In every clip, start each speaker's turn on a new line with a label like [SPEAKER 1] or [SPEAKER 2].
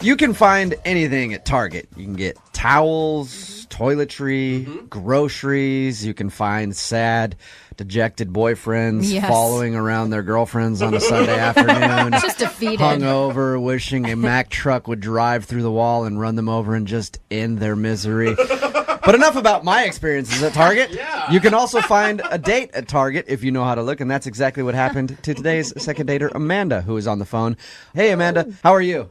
[SPEAKER 1] You can find anything at Target. You can get towels, toiletry, groceries. You can find sad, dejected boyfriends following around their girlfriends on a Sunday afternoon.
[SPEAKER 2] Just defeated.
[SPEAKER 1] Hungover, wishing a Mack truck would drive through the wall and run them over and just end their misery. But enough about my experiences at Target. You can also find a date at Target if you know how to look, and that's exactly what happened to today's second dater, Amanda, who is on the phone. Hey, Amanda, how are you?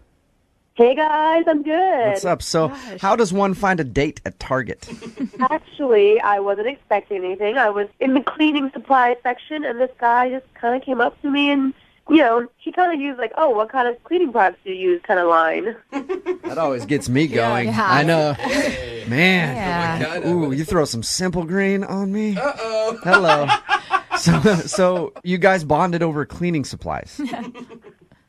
[SPEAKER 3] Hey, guys, I'm good.
[SPEAKER 1] What's up? So how does one find a date at Target?
[SPEAKER 3] Actually, I wasn't expecting anything. I was in the cleaning supply section, and this guy just kind of came up to me and, you know, he kind of used like, oh, what kind of cleaning products do you use kind of line.
[SPEAKER 1] That always gets me going.
[SPEAKER 2] Yeah.
[SPEAKER 1] I know.
[SPEAKER 4] Hey.
[SPEAKER 1] Man.
[SPEAKER 2] Yeah.
[SPEAKER 1] Ooh, you throw some Simple Green on me?
[SPEAKER 4] Uh-oh.
[SPEAKER 1] Hello. So you guys bonded over cleaning supplies.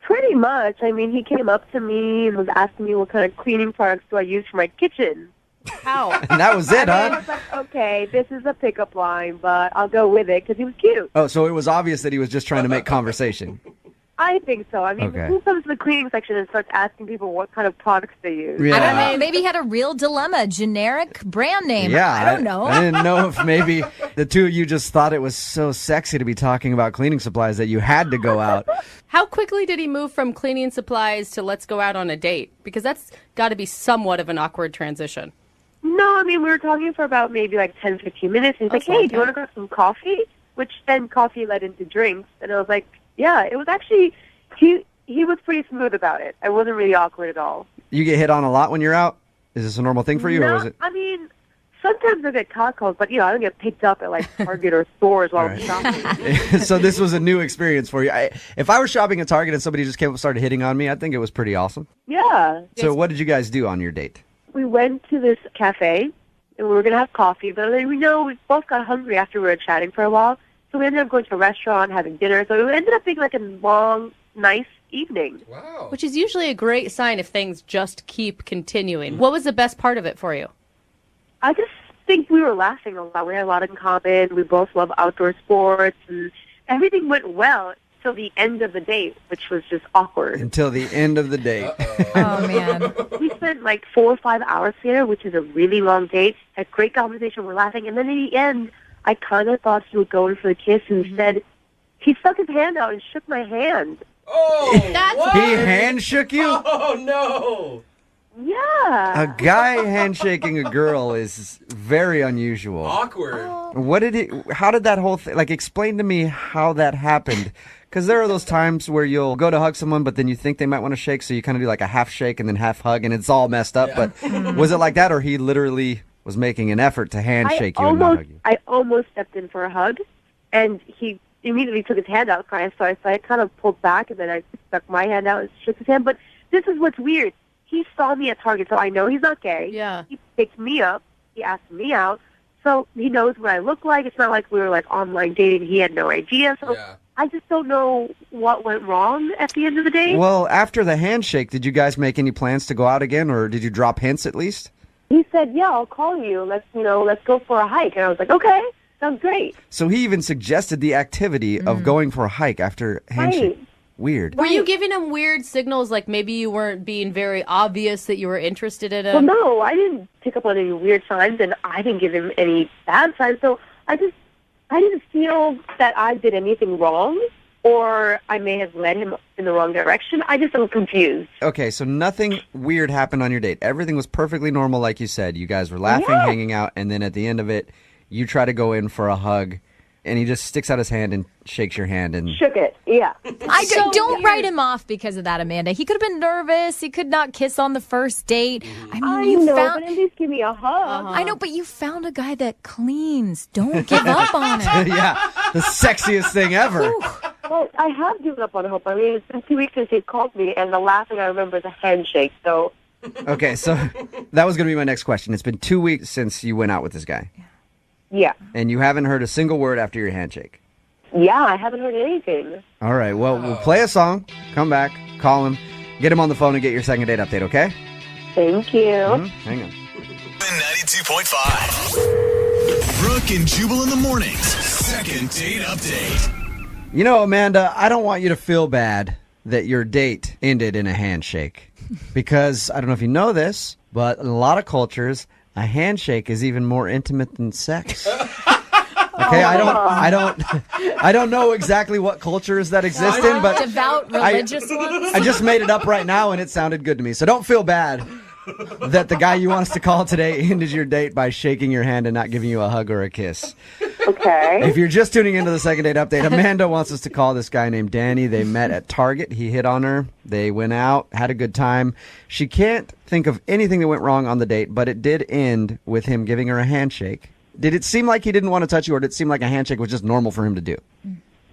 [SPEAKER 3] Pretty much. I mean, he came up to me and was asking me what kind of cleaning products do I use for my kitchen.
[SPEAKER 2] How?
[SPEAKER 1] And that was it,
[SPEAKER 3] I
[SPEAKER 1] huh?
[SPEAKER 3] was like, okay, this is a pickup line, but I'll go with it because he was cute.
[SPEAKER 1] Oh, so it was obvious that he was just trying to make conversation.
[SPEAKER 3] I think so. I mean,
[SPEAKER 1] Okay.
[SPEAKER 3] who comes to the cleaning section and starts asking people what kind of products they use?
[SPEAKER 1] Yeah.
[SPEAKER 2] I don't know. Maybe he had a real dilemma. Generic brand name.
[SPEAKER 1] Yeah,
[SPEAKER 2] I don't know.
[SPEAKER 1] I didn't know if maybe the two of you just thought it was so sexy to be talking about cleaning supplies that you had to go out.
[SPEAKER 5] How quickly did he move from cleaning supplies to let's go out on a date? Because that's got to be somewhat of an awkward transition.
[SPEAKER 3] No, I mean, we were talking for about maybe like 10, 15 minutes. He's like,
[SPEAKER 5] so
[SPEAKER 3] hey,
[SPEAKER 5] okay.
[SPEAKER 3] do you want to grab some coffee? Which then coffee led into drinks. And I was like, yeah, it was actually, he was pretty smooth about it. I wasn't really awkward at all.
[SPEAKER 1] You get hit on a lot when you're out? Is this a normal thing for you, or
[SPEAKER 3] No,
[SPEAKER 1] is it?
[SPEAKER 3] I mean, sometimes I get catcalls, but, you know, I don't get picked up at like Target or stores while I'm shopping.
[SPEAKER 1] So this was a new experience for you. If I were shopping at Target and somebody just came up and started hitting on me, I think it was pretty awesome.
[SPEAKER 3] Yeah.
[SPEAKER 1] So what did you guys do on your date?
[SPEAKER 3] We went to this cafe, and we were going to have coffee, but then we both got hungry after we were chatting for a while, so we ended up going to a restaurant, having dinner, so it ended up being like a long, nice evening.
[SPEAKER 4] Wow.
[SPEAKER 5] Which is usually a great sign if things just keep continuing. What was the best part of it for you?
[SPEAKER 3] I just think we were laughing a lot. We had a lot in common. We both love outdoor sports, and everything went well till the end of the date, which was just awkward.
[SPEAKER 1] Until the end of the date.
[SPEAKER 2] Oh, man.
[SPEAKER 3] We spent like 4 or 5 hours together, which is a really long date. Had great conversation. We're laughing, and then in the end, I kind of thought he would go in for the kiss, and instead, he stuck his hand out and shook my hand.
[SPEAKER 4] Oh,
[SPEAKER 5] That's-
[SPEAKER 4] what?
[SPEAKER 1] He hand shook you?
[SPEAKER 4] Oh, no.
[SPEAKER 3] Yeah.
[SPEAKER 1] A guy handshaking a girl is very unusual.
[SPEAKER 4] Awkward.
[SPEAKER 1] How did that whole thing, like, explain to me how that happened? Because there are those times where you'll go to hug someone, but then you think they might want to shake, so you kind of do like a half shake and then half hug, and it's all messed up.
[SPEAKER 4] Yeah.
[SPEAKER 1] But was it like that, or he literally was making an effort to handshake you and not hug you?
[SPEAKER 3] I almost stepped in for a hug, and he immediately took his hand out, so I kind of pulled back, and then I stuck my hand out and shook his hand. But this is what's weird. He saw me at Target, so I know he's not gay.
[SPEAKER 5] Yeah.
[SPEAKER 3] He picked me up. He asked me out. So he knows what I look like. It's not like we were like online dating. He had no idea. So
[SPEAKER 4] Yeah.
[SPEAKER 3] I just don't know what went wrong at the end of the day.
[SPEAKER 1] Well, after the handshake, did you guys make any plans to go out again, or did you drop hints at least?
[SPEAKER 3] He said, yeah, I'll call you. Let's go for a hike. And I was like, okay, sounds great.
[SPEAKER 1] So he even suggested the activity of going for a hike after handshake.
[SPEAKER 3] Right.
[SPEAKER 1] Weird.
[SPEAKER 5] Were you giving him weird signals, like maybe you weren't being very obvious that you were interested in
[SPEAKER 3] Well,
[SPEAKER 5] him?
[SPEAKER 3] no, I didn't pick up on any weird signs, and I didn't give him any bad signs. So I didn't feel that I did anything wrong, or I may have led him in the wrong direction. I just am confused.
[SPEAKER 1] Okay, so nothing weird happened on your date. Everything was perfectly normal, like you said. You guys were laughing,
[SPEAKER 3] Yeah.
[SPEAKER 1] hanging out, and then at the end of it, you try to go in for a hug, and he just sticks out his hand and shakes your hand. And
[SPEAKER 3] Shook it, yeah.
[SPEAKER 2] Don't write him off because of that, Amanda. He could have been nervous. He could not kiss on the first date. I mean,
[SPEAKER 3] I
[SPEAKER 2] you
[SPEAKER 3] know,
[SPEAKER 2] found.
[SPEAKER 3] but at least give me a hug.
[SPEAKER 2] I know, but you found a guy that cleans. Don't give up on it.
[SPEAKER 1] yeah, the sexiest thing ever.
[SPEAKER 3] Well, I have given up on hope. I mean, it's been 2 weeks since he called me, and the last thing I remember is a handshake. So
[SPEAKER 1] Okay, so that was going to be my next question. It's been 2 weeks since you went out with this guy,
[SPEAKER 3] yeah,
[SPEAKER 1] and you haven't heard a single word after your handshake.
[SPEAKER 3] I haven't heard anything.
[SPEAKER 1] All right, well, we'll play a song, come back, call him, get him on the phone, and get your second date update, okay?
[SPEAKER 3] Thank you.
[SPEAKER 1] Hang on.
[SPEAKER 6] 92.5. Brooke and Jubal in the mornings. Second date update.
[SPEAKER 1] You know, Amanda, I don't want you to feel bad, that your date ended in a handshake. Because I don't know if you know this, but in a lot of cultures, a handshake is even more intimate than sex. Okay, I don't know exactly what cultures that exist in, but
[SPEAKER 2] Devout religious ones?
[SPEAKER 1] I just made it up right now, and it sounded good to me. So don't feel bad that the guy you want us to call today ended your date by shaking your hand and not giving you a hug or a kiss.
[SPEAKER 3] Okay.
[SPEAKER 1] If you're just tuning into the second date update, Amanda wants us to call this guy named Danny. They met at Target. He hit on her. They went out, had a good time. She can't think of anything that went wrong on the date, but it did end with him giving her a handshake. Did it seem like he didn't want to touch you, or did it seem like a handshake was just normal for him to do?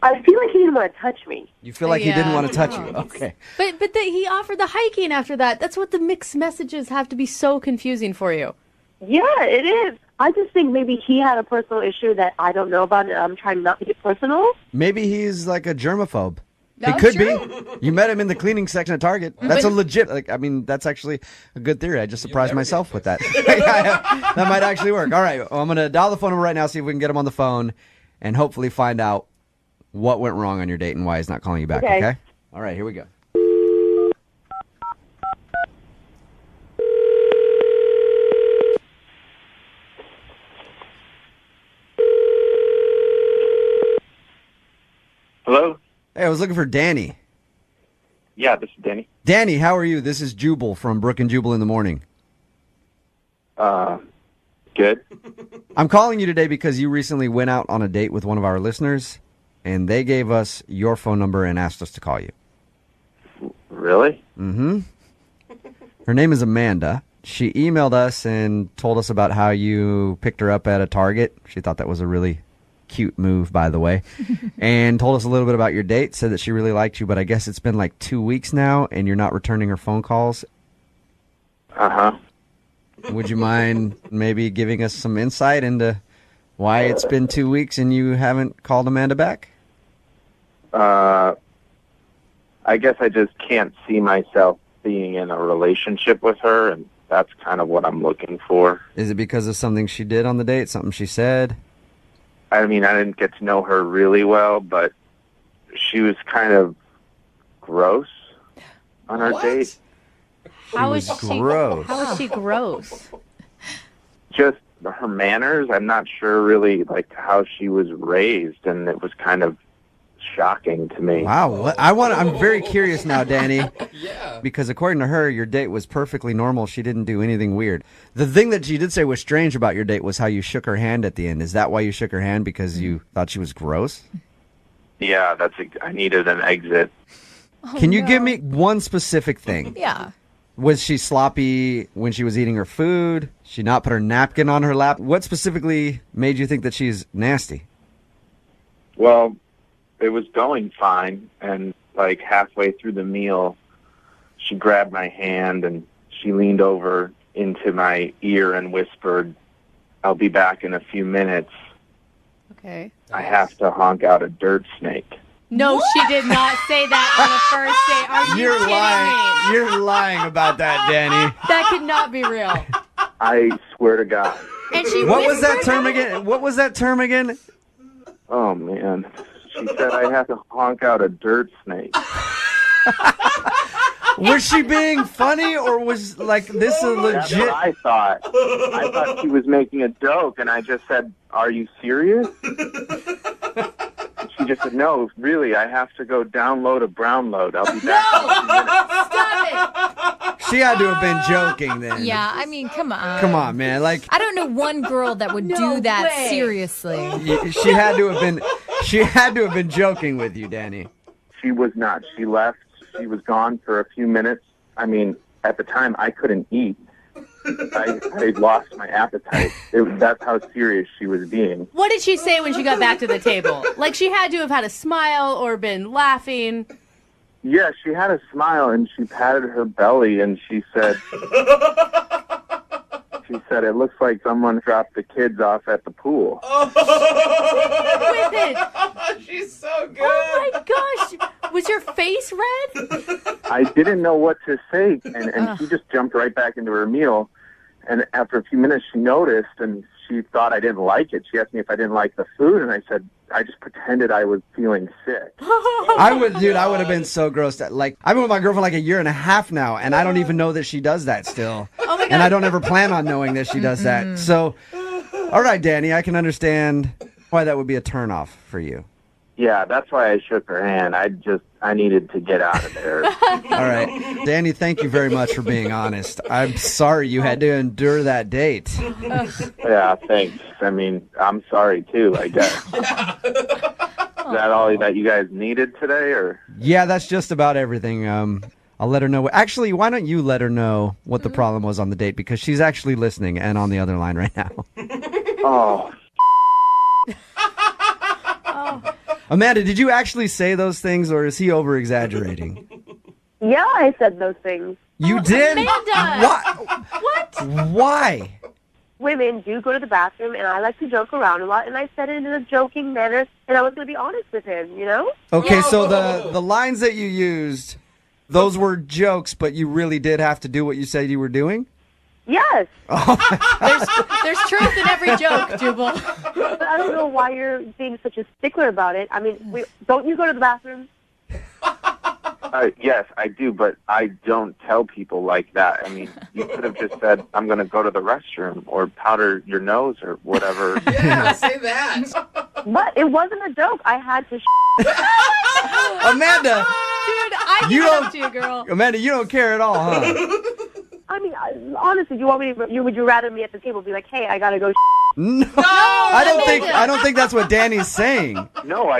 [SPEAKER 3] I feel like he didn't want to touch me.
[SPEAKER 1] You feel like he didn't want to touch you.
[SPEAKER 5] Oh.
[SPEAKER 1] Okay.
[SPEAKER 5] But he offered the hiking after that. That's what the mixed messages have to be so confusing for you.
[SPEAKER 3] Yeah, it is. I just think maybe he had a personal issue that I don't know about, and I'm trying not to get personal.
[SPEAKER 1] Maybe he's like a germaphobe. He
[SPEAKER 2] Oh,
[SPEAKER 1] could
[SPEAKER 2] sure.
[SPEAKER 1] be. You met him in the cleaning section at Target. That's a legit, that's actually a good theory. I just surprised myself with that. That might actually work. All right, well, I'm going to dial the phone number right now, see if we can get him on the phone, and hopefully find out what went wrong on your date and why he's not calling you back, okay? All right, here we go.
[SPEAKER 7] Hello?
[SPEAKER 1] Hey, I was looking for Danny.
[SPEAKER 7] Yeah, this is Danny.
[SPEAKER 1] Danny, how are you? This is Jubal from Brook and Jubal in the Morning.
[SPEAKER 7] Good.
[SPEAKER 1] I'm calling you today because you recently went out on a date with one of our listeners, and they gave us your phone number and asked us to call you.
[SPEAKER 7] Really?
[SPEAKER 1] Mm-hmm. Her name is Amanda. She emailed us and told us about how you picked her up at a Target. She thought that was a really cute move, by the way, and told us a little bit about your date, said that she really liked you, but I guess it's been like 2 weeks now, and you're not returning her phone calls.
[SPEAKER 7] Uh-huh.
[SPEAKER 1] Would you mind maybe giving us some insight into why it's been 2 weeks and you haven't called Amanda back?
[SPEAKER 7] I guess I just can't see myself being in a relationship with her, and that's kind of what I'm looking for.
[SPEAKER 1] Is it because of something she did on the date, something she said?
[SPEAKER 7] I mean, I didn't get to know her really well, but she was kind of gross on our date.
[SPEAKER 5] How is
[SPEAKER 1] was
[SPEAKER 5] she
[SPEAKER 1] gross.
[SPEAKER 5] How is she gross?
[SPEAKER 7] Just her manners, I'm not sure really like how she was raised, and it was kind of shocking to me.
[SPEAKER 1] Wow, I'm very curious now, Danny.
[SPEAKER 4] Yeah.
[SPEAKER 1] Because according to her, your date was perfectly normal. She didn't do anything weird. The thing that she did say was strange about your date was how you shook her hand at the end. Is that why you shook her hand? Because you thought she was gross?
[SPEAKER 7] Yeah, I needed an exit.
[SPEAKER 1] Can you give me one specific thing?
[SPEAKER 2] Yeah.
[SPEAKER 1] Was she sloppy when she was eating her food? She not put her napkin on her lap? What specifically made you think that she's nasty?
[SPEAKER 7] Well, it was going fine, and like halfway through the meal, she grabbed my hand and she leaned over into my ear and whispered, "I'll be back in a few minutes.
[SPEAKER 5] Okay.
[SPEAKER 7] I have to honk out a dirt snake."
[SPEAKER 5] No, she did not say that on the first date. Are you kidding me?
[SPEAKER 1] You're lying about that, Danny.
[SPEAKER 5] That could not be real.
[SPEAKER 7] I swear to God.
[SPEAKER 5] And she
[SPEAKER 1] What was that
[SPEAKER 5] whispered
[SPEAKER 1] term again? What was that term again?
[SPEAKER 7] Oh, man. She said I have to honk out a dirt snake.
[SPEAKER 1] Was she being funny, or was like this a
[SPEAKER 7] That's
[SPEAKER 1] legit?
[SPEAKER 7] what I thought. I thought she was making a joke, and I just said, "Are you serious?" She just said, "No, really, I have to go download a brown load. I'll be back in a few minutes."
[SPEAKER 5] Stop it.
[SPEAKER 1] She had to have been joking then.
[SPEAKER 2] Yeah, I mean, come on.
[SPEAKER 1] Come on, man. Like
[SPEAKER 2] I don't know one girl that would
[SPEAKER 5] No
[SPEAKER 2] do that
[SPEAKER 5] way.
[SPEAKER 2] seriously.
[SPEAKER 1] she had to have been. She had to have been joking with you, Danny.
[SPEAKER 7] She was not. She left. She was gone for a few minutes. I mean, at the time, I couldn't eat. I lost my appetite. That's how serious she was being.
[SPEAKER 5] What did she say when she got back to the table? Like she had to have had a smile or been laughing.
[SPEAKER 7] Yeah, she had a smile, and she patted her belly, and she said, "It looks like someone dropped the kids off at the pool."
[SPEAKER 5] With it.
[SPEAKER 4] She's so good.
[SPEAKER 5] Oh my gosh. Was your face red?
[SPEAKER 7] I didn't know what to say, and she just jumped right back into her meal. And after a few minutes, she noticed, and she thought I didn't like it. She asked me if I didn't like the food, and I said, I just pretended I was feeling sick.
[SPEAKER 1] I would have been so grossed out. Like, I've been with my girlfriend like a year and a half now, and I don't even know that she does that still.
[SPEAKER 5] Oh my God.
[SPEAKER 1] And I don't ever plan on knowing that she does that. So, all right, Danny, I can understand why that would be a turnoff for you.
[SPEAKER 7] Yeah, that's why I shook her hand. I needed to get out of there.
[SPEAKER 1] All right. Danny, thank you very much for being honest. I'm sorry you had to endure that date.
[SPEAKER 7] Yeah, thanks. I mean, I'm sorry too, I guess. Is that all that you guys needed today, or?
[SPEAKER 1] Yeah, that's just about everything. I'll let her know. Actually, why don't you let her know what the problem was on the date? Because she's actually listening and on the other line right now.
[SPEAKER 7] Oh.
[SPEAKER 1] Amanda, did you actually say those things, or is he over-exaggerating?
[SPEAKER 3] Yeah, I said those things.
[SPEAKER 1] You did?
[SPEAKER 5] Amanda!
[SPEAKER 1] What? Why?
[SPEAKER 3] Women do go to the bathroom, and I like to joke around a lot, and I said it in a joking manner, and I was going to be honest with him, you know?
[SPEAKER 1] Okay, so the lines that you used, those were jokes, but you really did have to do what you said you were doing?
[SPEAKER 3] Yes.
[SPEAKER 5] There's truth in every joke, Jubal.
[SPEAKER 3] But I don't know why you're being such a stickler about it. I mean, don't you go to the bathroom?
[SPEAKER 7] Yes, I do, but I don't tell people like that. I mean, you could have just said, I'm going to go to the restroom, or powder your nose, or whatever.
[SPEAKER 4] Yeah, say that.
[SPEAKER 3] But it wasn't a joke. I had to
[SPEAKER 1] Amanda!
[SPEAKER 5] Dude, I
[SPEAKER 1] You
[SPEAKER 5] give it
[SPEAKER 1] don't-
[SPEAKER 5] up to you, girl.
[SPEAKER 1] Amanda, you don't care at all, huh?
[SPEAKER 3] I mean, honestly, you want me to, would you rather me at the table be like, hey, I got to go
[SPEAKER 1] No, I don't think that's what Danny's saying.
[SPEAKER 7] No,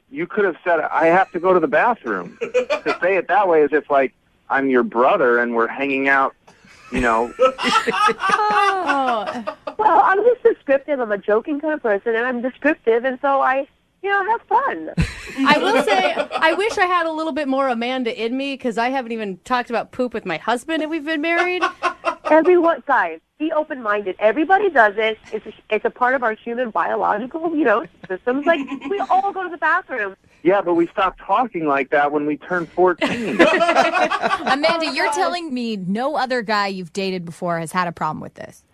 [SPEAKER 7] you could have said, I have to go to the bathroom. To say it that way is if, like, I'm your brother and we're hanging out, you know.
[SPEAKER 5] Oh.
[SPEAKER 3] Well, I'm just descriptive. I'm a joking kind of person, and I'm descriptive, and so I have fun.
[SPEAKER 5] I will say, I wish I had a little bit more Amanda in me, because I haven't even talked about poop with my husband and we've been married.
[SPEAKER 3] Everyone, guys, be open-minded. Everybody does it. It's a part of our human biological, systems. Like, we all go to the bathroom.
[SPEAKER 7] Yeah, but we stopped talking like that when we turned 14.
[SPEAKER 2] Amanda, you're telling me no other guy you've dated before has had a problem with this?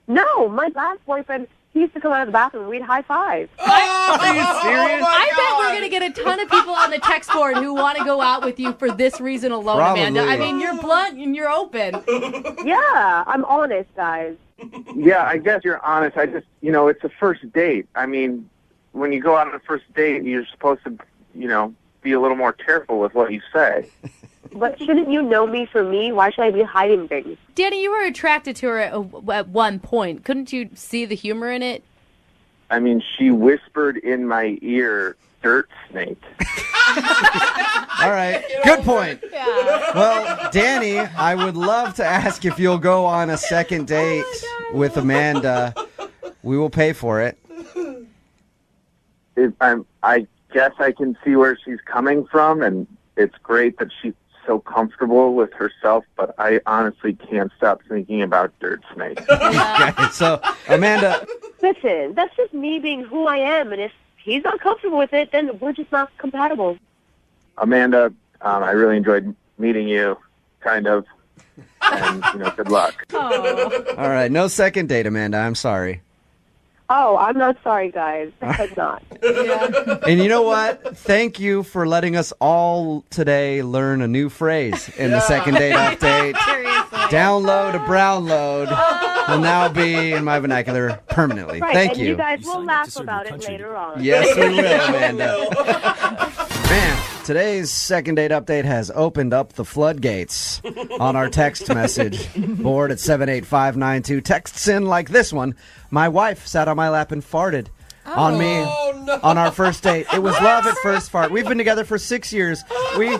[SPEAKER 3] No, my last boyfriend, he used to come out of the bathroom and we'd high five.
[SPEAKER 1] Are you serious?
[SPEAKER 5] I bet we're going to get a ton of people on the text board who want to go out with you for this reason alone,
[SPEAKER 1] Probably.
[SPEAKER 5] Amanda. I mean, you're blunt and you're open.
[SPEAKER 3] Yeah, I'm honest, guys.
[SPEAKER 7] Yeah, I guess you're honest. I just, it's a first date. I mean, when you go out on a first date, you're supposed to, be a little more careful with what you say.
[SPEAKER 3] But shouldn't you know me for me? Why should I be hiding things?
[SPEAKER 5] Danny, you were attracted to her at one point. Couldn't you see the humor in it?
[SPEAKER 7] I mean, she whispered in my ear, dirt snake.
[SPEAKER 1] All right, good point.
[SPEAKER 5] Yeah.
[SPEAKER 1] Well, Danny, I would love to ask if you'll go on a second date with Amanda. We will pay for it.
[SPEAKER 7] I guess I can see where she's coming from, and it's great that she's so comfortable with herself, but I honestly can't stop thinking about dirt snake.
[SPEAKER 1] Okay, so, Amanda,
[SPEAKER 3] Listen, that's just me being who I am, and if he's not comfortable with it, then we're just not compatible.
[SPEAKER 7] Amanda, I really enjoyed meeting you, kind of, and, good luck.
[SPEAKER 5] Oh.
[SPEAKER 1] all right, no second date, Amanda. I'm sorry.
[SPEAKER 3] Oh, I'm not sorry, guys. I'm not.
[SPEAKER 5] Yeah.
[SPEAKER 1] And you know what? Thank you for letting us all today learn a new phrase in the second date update.
[SPEAKER 5] Seriously.
[SPEAKER 1] Download a brown load will now be in my vernacular permanently.
[SPEAKER 3] Right,
[SPEAKER 1] Thank
[SPEAKER 3] and
[SPEAKER 1] you.
[SPEAKER 3] you guys will
[SPEAKER 6] signed up to
[SPEAKER 3] laugh
[SPEAKER 6] serve
[SPEAKER 3] about
[SPEAKER 6] your
[SPEAKER 3] it
[SPEAKER 6] country.
[SPEAKER 3] later on.
[SPEAKER 1] Yes, we will, Amanda. Man, today's second date update has opened up the floodgates on our text message board at 78592. Texts in like this one. My wife sat on my lap and farted on me on our first date. It was love at first fart. We've been together for 6 years. We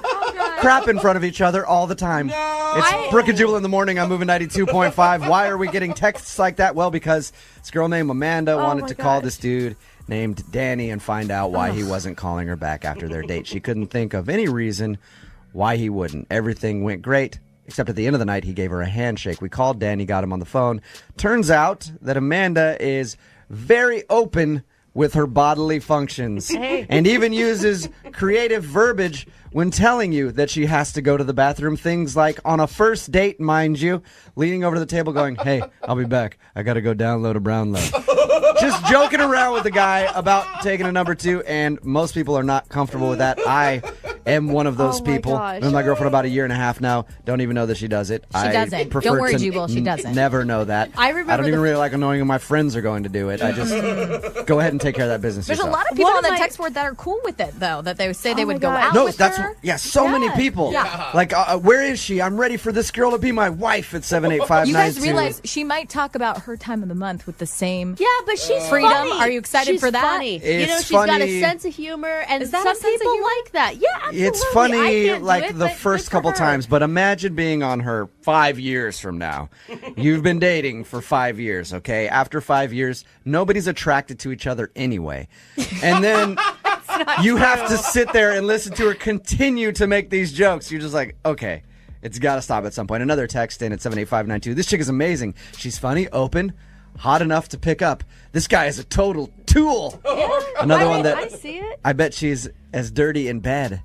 [SPEAKER 1] crap in front of each other all the time. It's Brooke and Jubal in the morning. I'm moving 92.5. Why are we getting texts like that? Well, because this girl named Amanda wanted to call this dude named Danny and find out why he wasn't calling her back after their date. She couldn't think of any reason why he wouldn't. Everything went great, except at the end of the night, he gave her a handshake. We called Danny, got him on the phone. Turns out that Amanda is very open with her bodily functions and even uses creative verbiage when telling you that she has to go to the bathroom. Things like on a first date, mind you, leaning over the table going, "Hey, I'll be back. I got to go download a Brownlow." Just joking around with the guy about taking a number 2, and most people are not comfortable with that. I am one of those people.
[SPEAKER 5] gosh.
[SPEAKER 1] I've been with my girlfriend about a year and a half now. Don't even know that she does it.
[SPEAKER 2] She doesn't. Don't worry, Jubal, she doesn't.
[SPEAKER 1] Never know that.
[SPEAKER 5] I remember
[SPEAKER 1] I don't even
[SPEAKER 5] the-
[SPEAKER 1] really like knowing when my friends are going to do it. I just go ahead and take care of that business
[SPEAKER 2] There's
[SPEAKER 1] yourself.
[SPEAKER 2] a lot of people
[SPEAKER 5] One
[SPEAKER 2] on
[SPEAKER 5] of
[SPEAKER 2] the
[SPEAKER 5] my-
[SPEAKER 2] text board that are cool with it, though, that they say they
[SPEAKER 5] Oh
[SPEAKER 2] would
[SPEAKER 5] my
[SPEAKER 2] go
[SPEAKER 5] God.
[SPEAKER 2] out
[SPEAKER 1] No,
[SPEAKER 2] with
[SPEAKER 1] that's
[SPEAKER 2] her.
[SPEAKER 1] so many
[SPEAKER 2] Yeah.
[SPEAKER 1] people.
[SPEAKER 2] Yeah.
[SPEAKER 1] Like, where is she? I'm ready for this girl to be my wife at 78592.
[SPEAKER 2] You guys realize she might talk about her time of the month with the same.
[SPEAKER 5] Yeah, but she's
[SPEAKER 2] Freedom.
[SPEAKER 5] funny.
[SPEAKER 2] Are you excited
[SPEAKER 5] She's
[SPEAKER 2] for that?
[SPEAKER 5] Funny.
[SPEAKER 1] It's
[SPEAKER 5] She's got
[SPEAKER 1] funny.
[SPEAKER 5] a sense of humor, and
[SPEAKER 2] Is that
[SPEAKER 5] some
[SPEAKER 2] a sense of
[SPEAKER 5] people
[SPEAKER 2] humor?
[SPEAKER 5] like that. Yeah, absolutely.
[SPEAKER 1] It's
[SPEAKER 5] I
[SPEAKER 1] funny
[SPEAKER 5] can't do
[SPEAKER 1] like
[SPEAKER 5] it,
[SPEAKER 1] the
[SPEAKER 5] but
[SPEAKER 1] first
[SPEAKER 5] good for
[SPEAKER 1] couple
[SPEAKER 5] her.
[SPEAKER 1] times, but imagine being on her 5 years from now. You've been dating for 5 years, okay? After 5 years, nobody's attracted to each other anyway. And then you have to sit there and listen to her continue to make these jokes. You're just like, okay, it's got to stop at some point. Another text in at 78592. This chick is amazing. She's funny, open, hot enough to pick up. This guy is a total tool. Another one that
[SPEAKER 5] I see it.
[SPEAKER 1] I bet she's as dirty in bed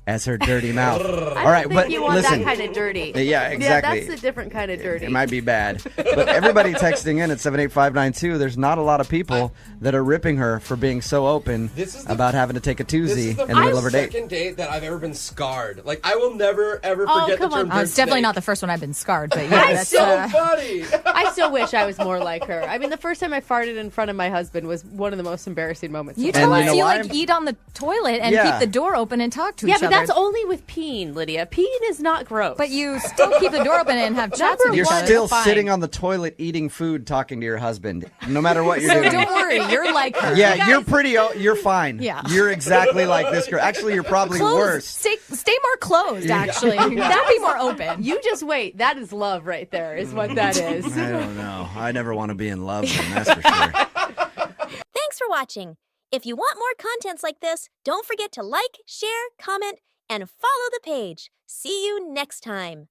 [SPEAKER 1] as her dirty mouth. All right,
[SPEAKER 5] think
[SPEAKER 1] but
[SPEAKER 5] you want
[SPEAKER 1] listen.
[SPEAKER 5] that kind of dirty.
[SPEAKER 1] Yeah, exactly.
[SPEAKER 5] Yeah, that's a different kind of dirty.
[SPEAKER 1] It might be bad. But everybody texting in at 78592, there's not a lot of people that are ripping her for being so open
[SPEAKER 4] This is the-
[SPEAKER 1] about having to take a
[SPEAKER 4] This
[SPEAKER 1] Tuesday
[SPEAKER 4] is the
[SPEAKER 1] in the middle of her date.
[SPEAKER 4] second date that I've ever been scarred. Like, I will never, ever
[SPEAKER 5] Oh,
[SPEAKER 4] forget the
[SPEAKER 5] come on.
[SPEAKER 4] term
[SPEAKER 2] It's definitely
[SPEAKER 4] snake.
[SPEAKER 2] not the first one I've been scarred, but yeah, that's
[SPEAKER 4] So funny.
[SPEAKER 5] I still wish I was more like her. I mean, the first time I farted in front of my husband was one of the most embarrassing moments.
[SPEAKER 2] You
[SPEAKER 5] of my
[SPEAKER 2] told
[SPEAKER 5] life.
[SPEAKER 1] you know
[SPEAKER 2] us you
[SPEAKER 1] why?
[SPEAKER 2] like eat on the toilet and
[SPEAKER 1] Yeah.
[SPEAKER 2] keep the door open and talk to
[SPEAKER 5] Yeah,
[SPEAKER 2] each
[SPEAKER 5] but
[SPEAKER 2] other.
[SPEAKER 5] that's only with peeing, Lydia. Peeing is not gross.
[SPEAKER 2] But you still keep the door open and have chats with
[SPEAKER 1] You're
[SPEAKER 2] each other.
[SPEAKER 1] still
[SPEAKER 5] fine.
[SPEAKER 1] sitting on the toilet eating food talking to your husband, no matter what you're
[SPEAKER 2] So
[SPEAKER 1] doing.
[SPEAKER 2] don't worry, you're like her.
[SPEAKER 1] Yeah,
[SPEAKER 2] You guys-
[SPEAKER 1] you're pretty. You're fine.
[SPEAKER 2] Yeah.
[SPEAKER 1] You're exactly like this girl. Actually, you're probably
[SPEAKER 2] closed.
[SPEAKER 1] worse.
[SPEAKER 2] Stay more closed, actually. That'd be more open.
[SPEAKER 5] you just wait. That is love right there, is what that is.
[SPEAKER 1] I don't know. I never want to be in love, then, that's for sure.
[SPEAKER 8] Thanks for watching. If you want more contents like this, don't forget to like, share, comment, and follow the page. See you next time.